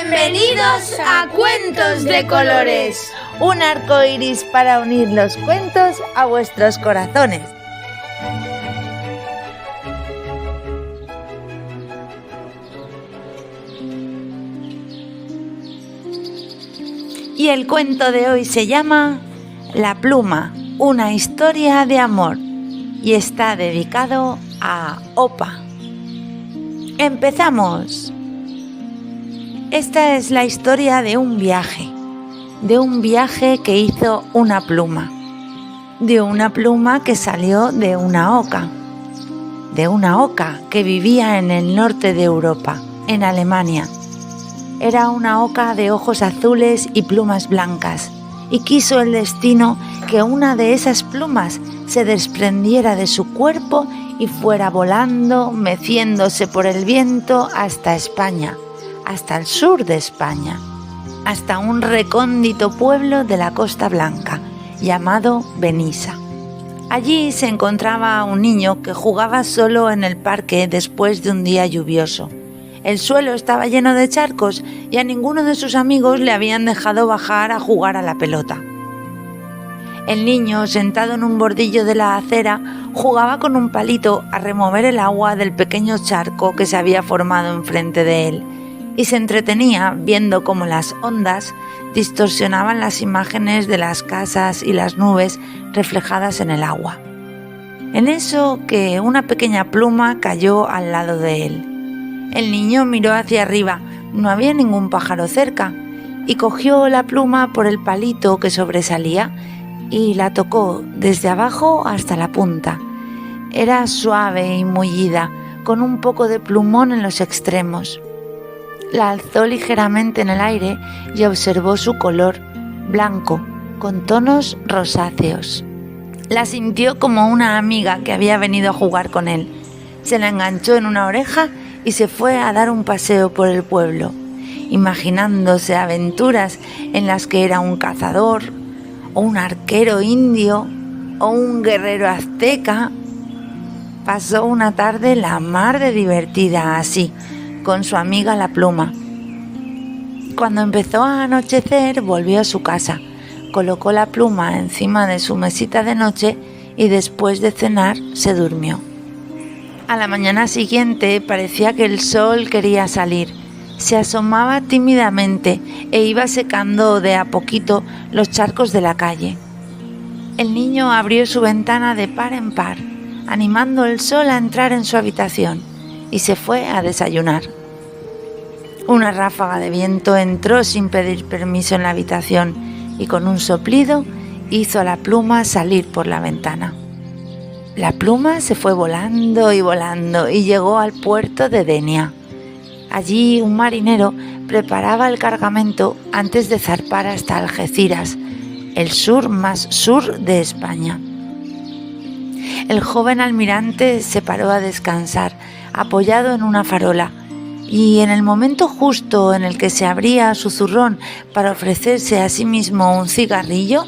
Bienvenidos a Cuentos de Colores, un arco iris para unir los cuentos a vuestros corazones. Y el cuento de hoy se llama La pluma, una historia de amor, y está dedicado a Opa. ¡Empezamos! Esta es la historia de un viaje que hizo una pluma, de una pluma que salió de una oca que vivía en el norte de Europa, en Alemania. Era una oca de ojos azules y plumas blancas, y quiso el destino que una de esas plumas se desprendiera de su cuerpo y fuera volando, meciéndose por el viento hasta España, hasta el sur de España, hasta un recóndito pueblo de la Costa Blanca, llamado Benissa. Allí se encontraba un niño que jugaba solo en el parque después de un día lluvioso. El suelo estaba lleno de charcos y a ninguno de sus amigos le habían dejado bajar a jugar a la pelota. El niño, sentado en un bordillo de la acera, jugaba con un palito a remover el agua del pequeño charco que se había formado enfrente de él, y se entretenía viendo cómo las ondas distorsionaban las imágenes de las casas y las nubes reflejadas en el agua. En eso que una pequeña pluma cayó al lado de él. El niño miró hacia arriba, no había ningún pájaro cerca, y cogió la pluma por el palito que sobresalía y la tocó desde abajo hasta la punta. Era suave y mullida, con un poco de plumón en los extremos. La alzó ligeramente en el aire y observó su color, blanco, con tonos rosáceos. La sintió como una amiga que había venido a jugar con él. Se la enganchó en una oreja y se fue a dar un paseo por el pueblo, imaginándose aventuras en las que era un cazador, o un arquero indio, o un guerrero azteca. Pasó una tarde la mar de divertida así, con su amiga la pluma. Cuando empezó a anochecer, volvió a su casa, colocó la pluma encima de su mesita de noche y después de cenar se durmió. A la mañana siguiente parecía que el sol quería salir. Se asomaba tímidamente e iba secando de a poquito los charcos de la calle. El niño abrió su ventana de par en par, animando el sol a entrar en su habitación, y se fue a desayunar. Una ráfaga de viento entró sin pedir permiso en la habitación y con un soplido hizo a la pluma salir por la ventana. La pluma se fue volando y llegó al puerto de Denia. Allí un marinero preparaba el cargamento antes de zarpar hasta Algeciras, el sur más sur de España. El joven almirante se paró a descansar, apoyado en una farola, y en el momento justo en el que se abría su zurrón para ofrecerse a sí mismo un cigarrillo,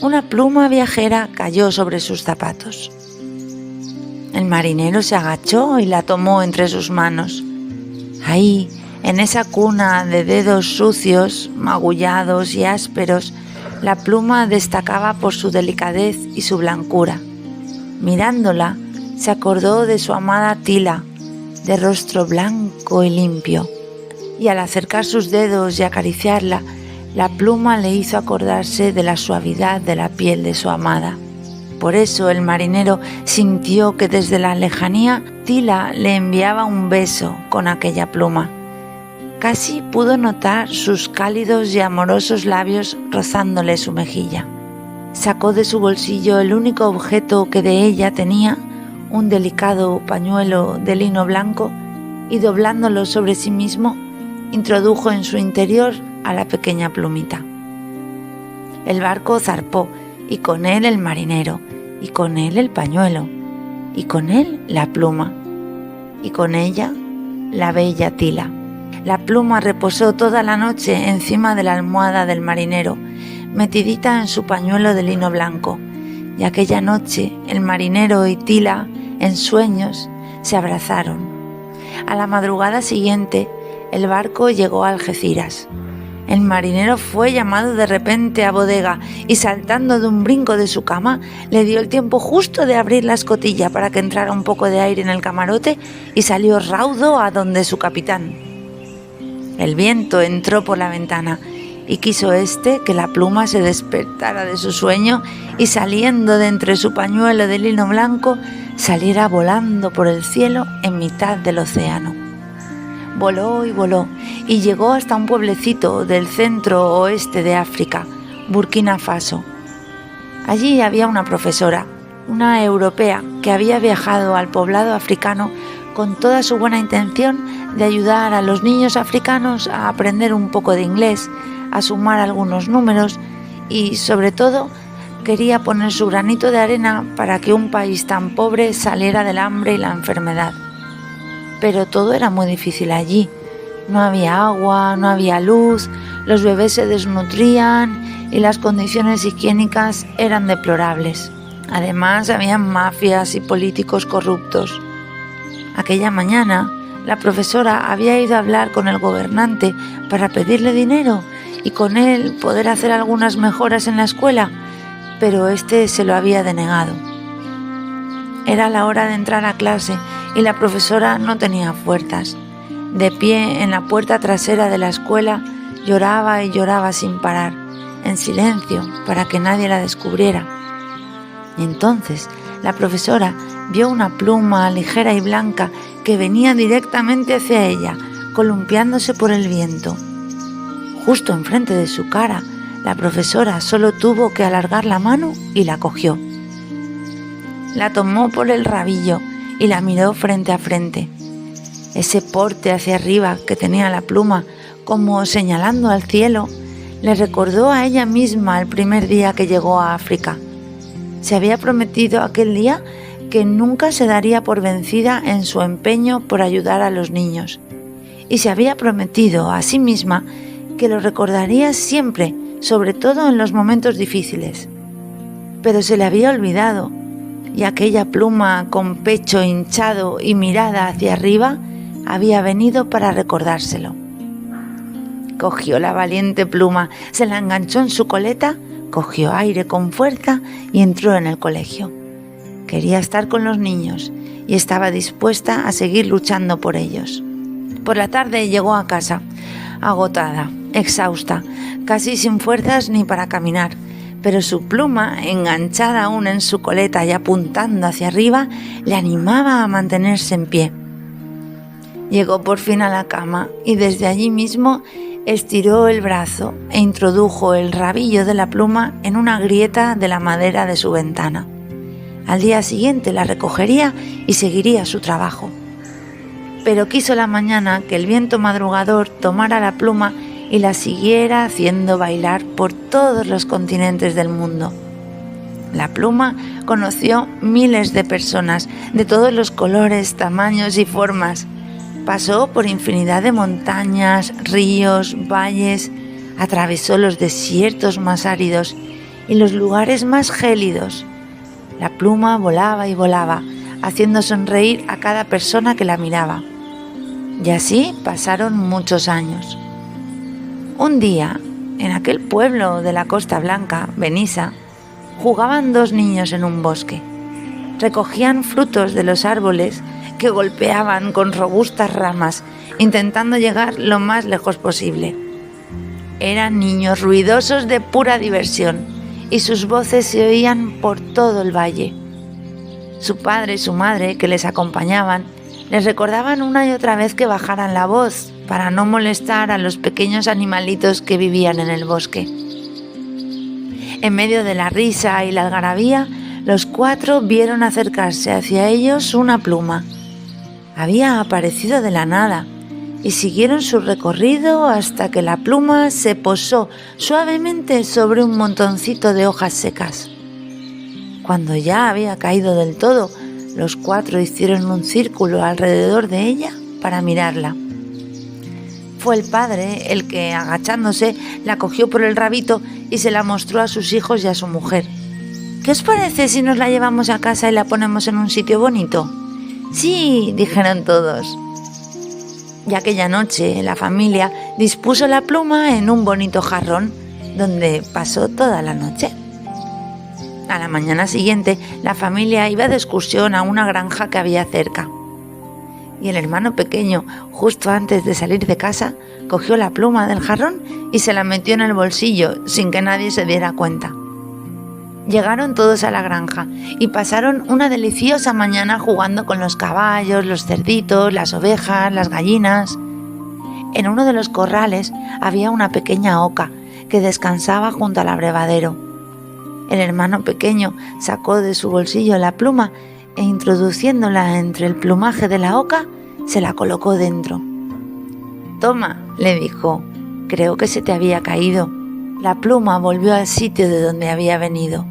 una pluma viajera cayó sobre sus zapatos. El marinero se agachó y la tomó entre sus manos. Ahí, en esa cuna de dedos sucios, magullados y ásperos, la pluma destacaba por su delicadez y su blancura. Mirándola, se acordó de su amada Tila, de rostro blanco y limpio, y al acercar sus dedos y acariciarla, la pluma le hizo acordarse de la suavidad de la piel de su amada. Por eso el marinero sintió que desde la lejanía Tila le enviaba un beso con aquella pluma. Casi pudo notar sus cálidos y amorosos labios rozándole su mejilla. Sacó de su bolsillo el único objeto que de ella tenía, un delicado pañuelo de lino blanco, y doblándolo sobre sí mismo, introdujo en su interior a la pequeña plumita. El barco zarpó, y con él el marinero, y con él el pañuelo, y con él la pluma, y con ella la bella Tila. La pluma reposó toda la noche encima de la almohada del marinero, metidita en su pañuelo de lino blanco, y aquella noche el marinero y Tila, en sueños, se abrazaron. A la madrugada siguiente, el barco llegó a Algeciras. El marinero fue llamado de repente a bodega y, saltando de un brinco de su cama, le dio el tiempo justo de abrir la escotilla para que entrara un poco de aire en el camarote y salió raudo a donde su capitán. El viento entró por la ventana y quiso que la pluma se despertara de su sueño y, saliendo de entre su pañuelo de lino blanco, saliera volando por el cielo en mitad del océano. Voló y voló y llegó hasta un pueblecito del centro oeste de África, Burkina Faso. Allí había una profesora, una europea, que había viajado al poblado africano con toda su buena intención de ayudar a los niños africanos a aprender un poco de inglés, a sumar algunos números y, sobre todo, quería poner su granito de arena para que un país tan pobre saliera del hambre y la enfermedad. Pero todo era muy difícil allí. No había agua, no había luz, los bebés se desnutrían y las condiciones higiénicas eran deplorables. Además, había mafias y políticos corruptos. Aquella mañana, la profesora había ido a hablar con el gobernante para pedirle dinero y con él poder hacer algunas mejoras en la escuela, pero este se lo había denegado. Era la hora de entrar a clase y la profesora no tenía fuerzas. De pie en la puerta trasera de la escuela, lloraba y lloraba sin parar, en silencio, para que nadie la descubriera. Y entonces la profesora vio una pluma ligera y blanca que venía directamente hacia ella, columpiándose por el viento. Justo enfrente de su cara, la profesora solo tuvo que alargar la mano y la cogió. La tomó por el rabillo y la miró frente a frente. Ese porte hacia arriba que tenía la pluma, como señalando al cielo, le recordó a ella misma el primer día que llegó a África. Se había prometido aquel día que nunca se daría por vencida en su empeño por ayudar a los niños, y se había prometido a sí misma que lo recordaría siempre, sobre todo en los momentos difíciles. Pero se le había olvidado, y aquella pluma con pecho hinchado y mirada hacia arriba había venido para recordárselo. Cogió la valiente pluma, se la enganchó en su coleta, cogió aire con fuerza y entró en el colegio. Quería estar con los niños y estaba dispuesta a seguir luchando por ellos. Por la tarde llegó a casa, agotada, exhausta, casi sin fuerzas ni para caminar, pero su pluma, enganchada aún en su coleta y apuntando hacia arriba, le animaba a mantenerse en pie. Llegó por fin a la cama y desde allí mismo estiró el brazo e introdujo el rabillo de la pluma en una grieta de la madera de su ventana. Al día siguiente la recogería y seguiría su trabajo. Pero quiso la mañana que el viento madrugador tomara la pluma y la siguiera haciendo bailar por todos los continentes del mundo. La pluma conoció miles de personas de todos los colores, tamaños y formas. Pasó por infinidad de montañas, ríos, valles, atravesó los desiertos más áridos y los lugares más gélidos. La pluma volaba y volaba, haciendo sonreír a cada persona que la miraba. Y así pasaron muchos años. Un día, en aquel pueblo de la Costa Blanca, Benissa, jugaban dos niños en un bosque. Recogían frutos de los árboles que golpeaban con robustas ramas, intentando llegar lo más lejos posible. Eran niños ruidosos de pura diversión y sus voces se oían por todo el valle. Su padre y su madre, que les acompañaban, les recordaban una y otra vez que bajaran la voz para no molestar a los pequeños animalitos que vivían en el bosque. En medio de la risa y la algarabía, los cuatro vieron acercarse hacia ellos una pluma. Había aparecido de la nada y siguieron su recorrido hasta que la pluma se posó suavemente sobre un montoncito de hojas secas. Cuando ya había caído del todo, los cuatro hicieron un círculo alrededor de ella para mirarla. Fue el padre el que, agachándose, la cogió por el rabito y se la mostró a sus hijos y a su mujer. ¿Qué os parece si nos la llevamos a casa y la ponemos en un sitio bonito? Sí, dijeron todos. Y aquella noche la familia dispuso la pluma en un bonito jarrón, donde pasó toda la noche. A la mañana siguiente, la familia iba de excursión a una granja que había cerca. Y el hermano pequeño, justo antes de salir de casa, cogió la pluma del jarrón y se la metió en el bolsillo sin que nadie se diera cuenta. Llegaron todos a la granja y pasaron una deliciosa mañana jugando con los caballos, los cerditos, las ovejas, las gallinas. En uno de los corrales había una pequeña oca que descansaba junto al abrevadero. El hermano pequeño sacó de su bolsillo la pluma e introduciéndola entre el plumaje de la oca, se la colocó dentro. «Toma», le dijo, «creo que se te había caído». La pluma volvió al sitio de donde había venido,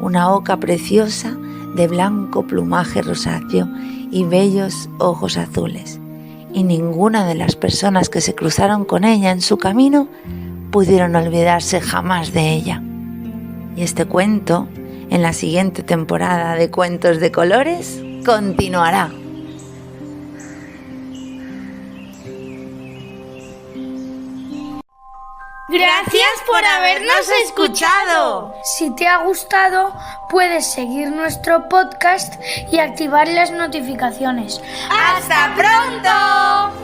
una oca preciosa de blanco plumaje rosáceo y bellos ojos azules, y ninguna de las personas que se cruzaron con ella en su camino pudieron olvidarse jamás de ella. Y este cuento, en la siguiente temporada de Cuentos de Colores, continuará. Gracias por habernos escuchado. Si te ha gustado, puedes seguir nuestro podcast y activar las notificaciones. ¡Hasta pronto!